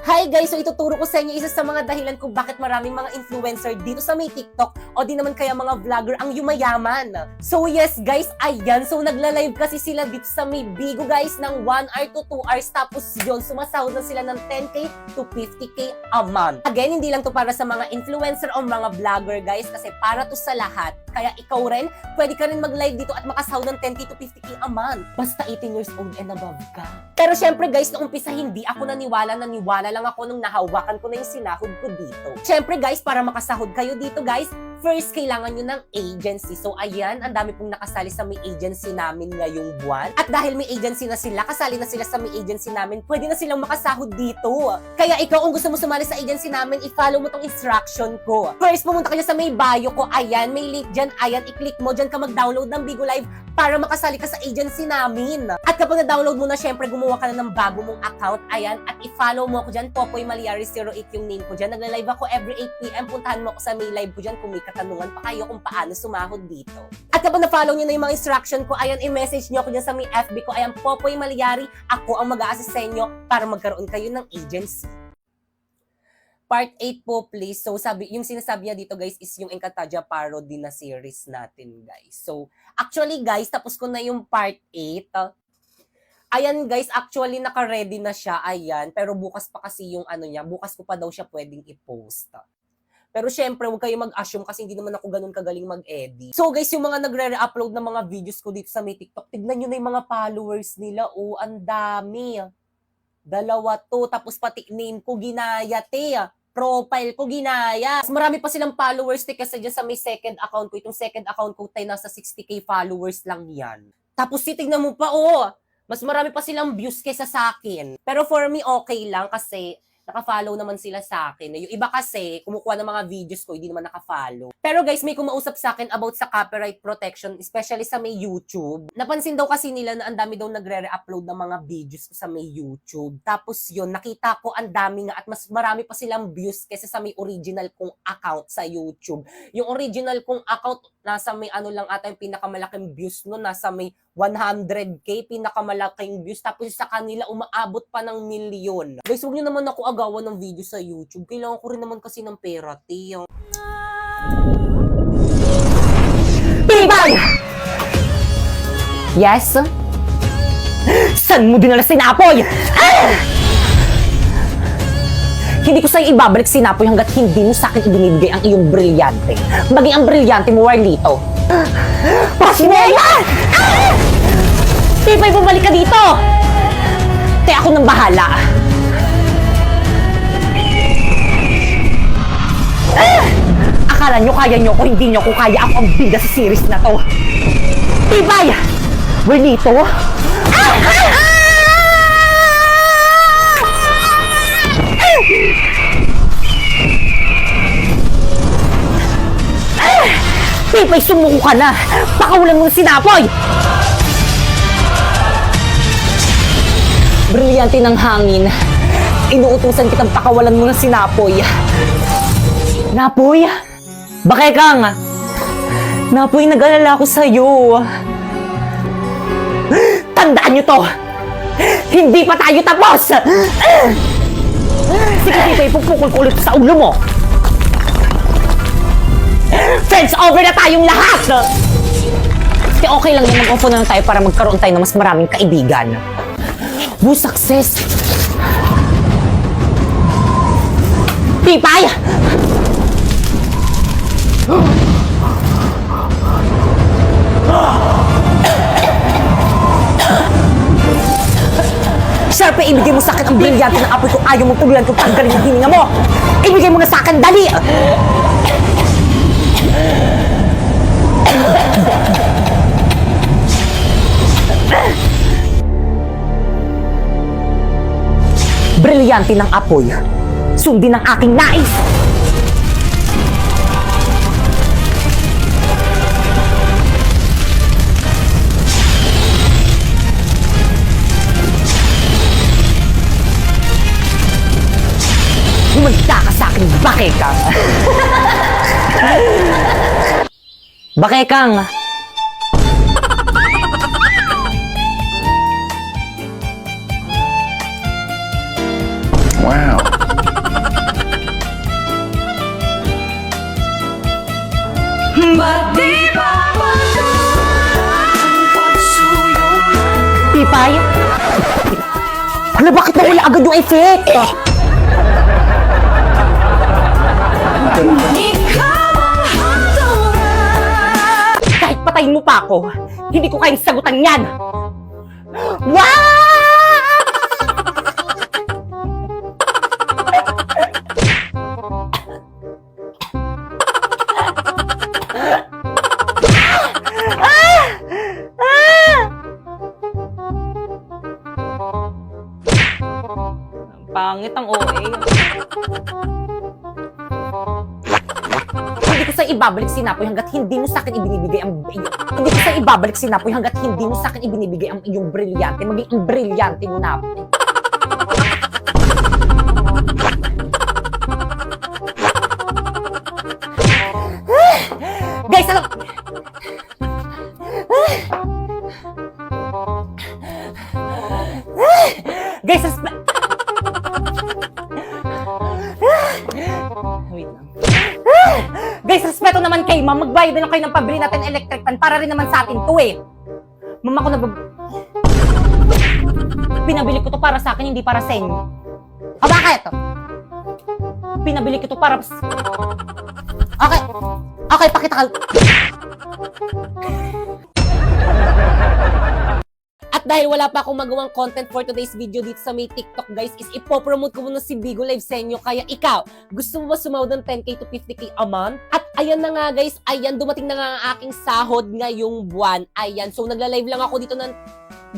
Hi guys! So ituturo ko sa inyo isa sa mga dahilan kung bakit maraming mga influencer dito sa may TikTok o di naman kaya mga vlogger ang yumayaman. So yes guys, ayan. So nagla-live kasi sila dito sa may Bigo guys ng 1 hour to 2 hours tapos yun, sumasahod na sila ng 10k to 50k a month. Again, hindi lang to para sa mga influencer o mga vlogger guys kasi para to sa lahat. Kaya ikaw rin, pwede ka rin mag-live dito at makasahod ng 10k to 50k a month. Basta 18 years old and above ka. Pero syempre guys, noong umpisa hindi ako naniwala lang ako nung nahawakan ko na yung sinahod ko dito. Syempre guys, para makasahod kayo dito guys, first kailangan nyo ng agency. So ayan, ang dami pong nakasali sa may agency namin ngayong buwan. At dahil may agency na sila, kasali na sila sa may agency namin, pwede na silang makasahod dito. Kaya ikaw, kung gusto mo sumali sa agency namin, i-follow mo tong instruction ko. First, pumunta ka sa may bio ko. Ayan, may link dyan. Ayan, i-click mo. Dyan ka mag-download ng Bigo Live para makasali ka sa agency namin. At kapag na-download mo na, syempre gumawa ka na ng bago mong account. Ayan, at i-follow mo ako dyan. Popoy Maliari 08 yung name ko dyan. Nagla-live ako every 8 PM. Puntahan mo ako sa may live ko dyan kung may katanungan pa kayo kung paano sumahod dito. At kapag na-follow nyo na yung mga instruction ko, ayan, i-message nyo ako dyan sa may FB ko. Ayan, Popoy Maliari. Ako ang mag-a-assist sa inyo para magkaroon kayo ng agency. Part 8 po, please. So, yung sinasabi niya dito, guys, is yung Encantadia parody na series natin, guys. So, actually, guys, tapos ko na yung part 8. Ayan, guys, actually, naka-ready na siya. Ayan, pero bukas pa kasi yung ano niya. Bukas ko pa daw siya pwedeng i-post. Pero syempre, huwag kayo mag-assume kasi hindi naman ako ganun kagaling mag-edit. So, guys, yung mga nagre-upload ng mga videos ko dito sa may TikTok, tignan nyo na yung mga followers nila. Oh, ang dami. 2 to, tapos pati name ko ginaya, te. Profile ko ginaya. Mas marami pa silang followers, te, kasi dyan sa may second account ko. Itong second account ko, te, nasa 60k followers lang yan. Tapos titignan mo pa, oh, mas marami pa silang views kesa sa akin. Pero for me, okay lang kasi naka-follow naman sila sa akin. Yung iba kasi, kumukuha ng mga videos ko, hindi naman naka-follow. Pero guys, may kumausap sa akin about sa copyright protection, especially sa may YouTube. Napansin daw kasi nila na ang dami daw nagre-re-upload ng mga videos ko sa may YouTube. Tapos yun, nakita ko ang dami nga at mas marami pa silang views kaysa sa may original kong account sa YouTube. Yung original kong account, nasa may ano lang ata yung pinakamalaking views no, nasa may 100k, pinakamalaking views. Tapos sa kanila, umaabot pa ng milyon. Guys, huwag nyo naman ako agawan ng video sa YouTube. Kailangan ko rin naman kasi ng pera, tiyo. Tibay! Yes? Saan mo dinala sinapoy? Ah! Hindi ko sa'yo ibabalik sinapoy hanggat hindi mo sa'kin ibinibigay ang iyong brilyante. Maging ang brilyante mo, Warlito. Pasinela! Ah! Tibay, bumalik ka dito! Te, ako nang bahala. Ah! Akala nyo kaya nyo ko, hindi nyo ko kaya. Ako ang bida sa series na to. Tibay! Warlito? Ah! Ah! Ah! Tibay, sumuko ka na! Pakawalan mo ng sinapoy! Brilyante ng hangin. Inuutusan kitang pakawalan mo ng sinapoy. Napoy? Bakit kang? Napoy, nag-alala ko sa'yo. Tandaan nyo to! Hindi pa tayo tapos! Sige, Tibay, pupukol ko ulit sa ulo mo. Friends, over na tayong lahat! Kaya okay lang yan, mag-offer na lang tayo para magkaroon tayo ng mas maraming kaibigan. Woo, success! Tibay! Sharpe, ibigay mo sa akin ang brilyante ng apoy kung ayaw mong tuloyan kung tanggalin ang hininga mo! Ibigay mo na sa akin, dali! Brilyante ng apoy, sundin ang aking nais! Humunta ka sa akin, Bakekang! Bakekang! Wow. Bakit nawala agad yung effect? Kahit patayin mo pa ako, hindi ko kayang sagutan yan! Wow! Pangit ang OA. Hindi ko sa ibabalik sinapoy hanggat hindi mo sa akin ibinibigay ang hindi ko sa ibabalik sinapoy hanggat hindi mo sa akin ibinibigay ang iyong brilyante, maging ang brilyante mo na. Guys, alam Guys, wait lang. Guys, respeto naman kay ma'am. Magbayad na lang kayo ng pabili natin electric fan para rin naman sa atin to eh. Ma'am, ako pinabili ko to para sa akin, hindi para sa inyo. O bakit? Pinabili ko to para Okay. Okay, pakita ka. At dahil wala pa akong magawang content for today's video dito sa may TikTok guys, is ipopromote ko muna si Bigo Live sa inyo. Kaya ikaw, gusto mo ba sumahod ng 10k to 50k a month? At ayan na nga guys, ayan, dumating na nga ang aking sahod ngayong buwan. Ayan, so nagla-live lang ako dito ng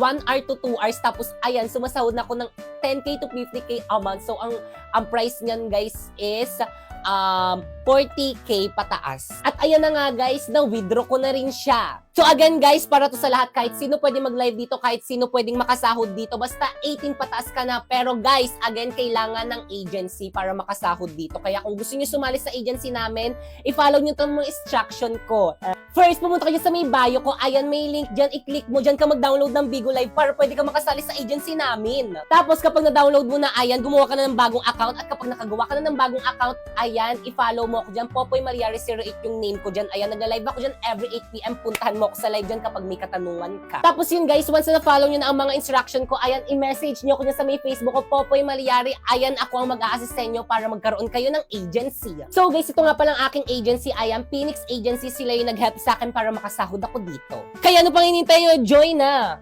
1 hour to 2 hours. Tapos ayan, sumasahod na ako ng 10k to 50k a month. So ang price niyan guys is 40k pataas. At ayan na nga guys, na-withdraw ko na rin siya. So again guys, para to sa lahat, kahit sino pwede mag-live dito, kahit sino pwedeng makasahod dito, basta 18 pataas ka na. Pero guys, again, kailangan ng agency para makasahod dito. Kaya kung gusto niyo sumali sa agency namin, i-follow niyo itong mga instruction ko. First, pumunta kayo sa may bio ko. Ayan, may link dyan. I-click mo dyan ka mag-download ng Bigo Live para pwede ka makasali sa agency namin. Tapos kapag na-download mo na, ayan, gumawa ka na ng bagong account. At kapag nakagawa ka na ng bagong account, ayan, i-follow mo ako dyan. Popoy Mariari 08 yung name ko dyan. Ayan, nag-live ako dyan every 8 p.m. Puntahan mo ako sa live dyan kapag may katanungan ka. Tapos yun guys, once na follow nyo na ang mga instruction ko, ayan, i-message nyo ako dyan sa may Facebook ko, Popoy Mariari. Ayan, ako ang mag-a-assist sa inyo para magkaroon kayo ng agency. So guys, ito nga palang aking agency. Ayan, Phoenix Agency. Sila yung nag-help sa akin para makasahod ako dito. Kaya ano pang hinintay nyo? Join na!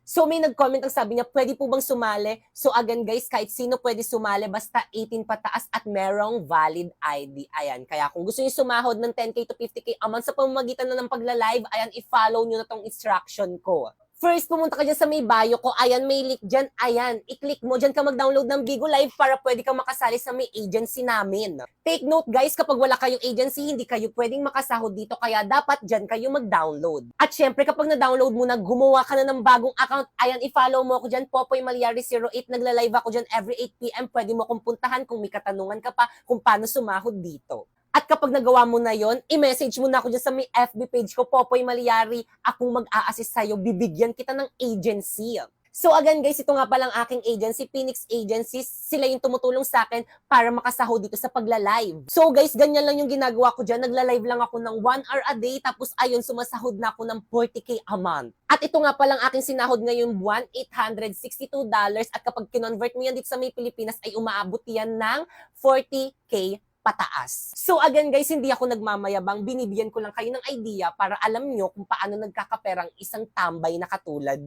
So may nag-comment ang sabi niya, pwede po bang sumali? So again guys, kahit sino pwede sumali, basta 18 pataas at merong valid ID. Ayan, kaya kung gusto niyo sumahod ng 10k to 50k a month sa pamamagitan na ng pagla-live, ayan, i-follow niyo na tong instruction ko. First, pumunta ka dyan sa may bio ko. Ayan, may link dyan. Ayan, i-click mo. Dyan ka mag-download ng Bigo Live para pwede kang makasali sa may agency namin. Take note guys, kapag wala kayong agency, hindi kayo pwedeng makasahod dito. Kaya dapat dyan kayo mag-download. At syempre, kapag na-download mo na, gumawa ka na ng bagong account. Ayan, i-follow mo ako dyan. Popoy Mariari 08. Nagla-live ako dyan every 8 p.m. Pwede mo akong puntahan kung may katanungan ka pa kung paano sumahod dito. At kapag nagawa mo na yon, i-message mo na ako dyan sa may FB page ko, Popoy Mariari. Akong mag-a-assist sa'yo, bibigyan kita ng agency. So again guys, ito nga palang aking agency, Phoenix Agencies. Sila yung tumutulong sa akin para makasahod dito sa pagla-live. So guys, ganyan lang yung ginagawa ko dyan. Nagla-live lang ako ng 1 hour a day, tapos ayun, sumasahod na ako ng 40k a month. At ito nga palang aking sinahod ngayong buwan, $862. At kapag kinonvert mo yan dito sa may Pilipinas, ay umaabot yan ng 40k pataas. So again guys, hindi ako nagmamayabang, binibigyan ko lang kayo ng idea para alam nyo kung paano nagkakaperang isang tambay na katulad.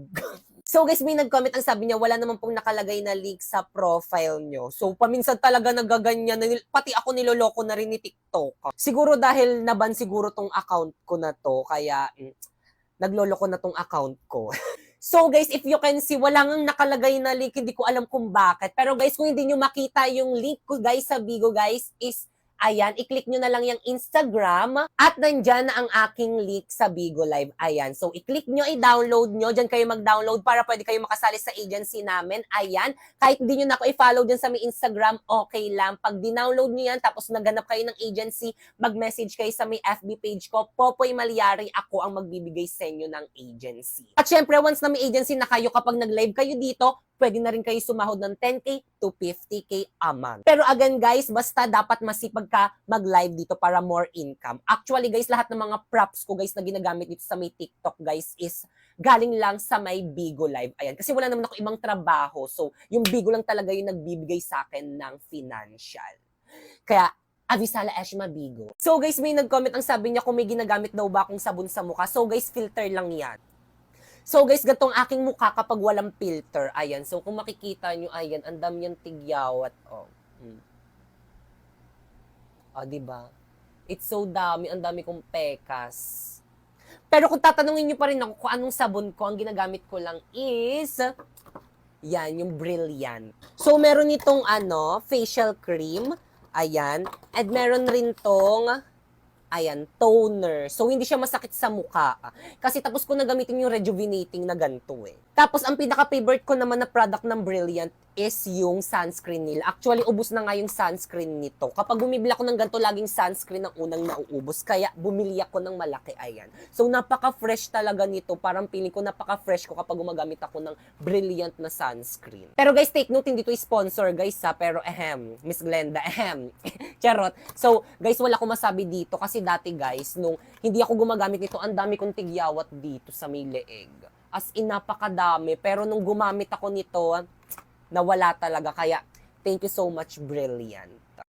So guys, may nag-comment ang sabi niya, wala naman pong nakalagay na link sa profile nyo. So paminsan talaga nagaganyan, pati ako niloloko na rin ni TikTok. Siguro dahil naban siguro tong account ko na to, kaya nagloloko na tong account ko. So guys, if you can see, wala nang nakalagay na link, hindi ko alam kung bakit. Pero guys, kung hindi nyo makita yung link ko guys sa Bigo guys, is ayan, i-click nyo na lang yung Instagram at nandyan na ang aking link sa Bigo Live. Ayan, so i-click nyo, i-download nyo, dyan kayo mag-download para pwede kayo makasali sa agency namin. Ayan, kahit hindi nyo na ako i-follow dyan sa may Instagram, okay lang. Pag dinownload nyo yan, tapos naganap kayo ng agency, mag-message kayo sa may FB page ko, Popoy Mariari, ako ang magbibigay sa inyo ng agency. At syempre, once na may agency na kayo, kapag nag-live kayo dito, pwede na rin kayo sumahod ng 10K to 50K a month. Pero again guys, basta dapat masipag ka mag-live dito para more income. Actually guys, lahat ng mga props ko guys na ginagamit dito sa may TikTok guys is galing lang sa may Bigo Live. Ayan, kasi wala naman ako ibang trabaho. So, yung Bigo lang talaga yung nagbibigay sa akin ng financial. Kaya, Avisala Eshma Bigo. So guys, may nag-comment ang sabi niya kung may ginagamit daw ba akong sabon sa mukha. So guys, filter lang yan. So guys, gatong aking mukha kapag walang filter. Ayan, so kung makikita nyo, ayan, ang dami niyang tigyawat. Oh. Oh, diba? It's so dami, ang dami kong pekas. Pero kung tatanungin nyo pa rin ako kung anong sabon ko, ang ginagamit ko lang is, yan, yung Brilliant. So, meron itong facial cream. Ayan. And meron rin tong, ayan, toner. So, hindi siya masakit sa mukha. Kasi tapos ko na gamitin yung rejuvenating na ganito eh. Tapos, ang pinaka-favorite ko naman na product ng Brilliant is yung sunscreen nila. Actually, ubos na nga yung sunscreen nito. Kapag bumibili ako ng ganito, laging sunscreen ang unang nauubos. Kaya, bumili ako ng malaki. Ayan. So, napaka-fresh talaga nito. Parang feeling ko napaka-fresh ko kapag gumagamit ako ng Brilliant na sunscreen. Pero guys, take note, hindi to sponsor guys ha. Pero Miss Glenda, Charot. So, guys, wala akong masabi dito. Kasi dati guys, nung hindi ako gumagamit nito, ang dami kong tigyawat dito sa may leeg. As in, napakadami. Pero nung gumamit ako nito, nawala talaga. Kaya, thank you so much, Brilliant.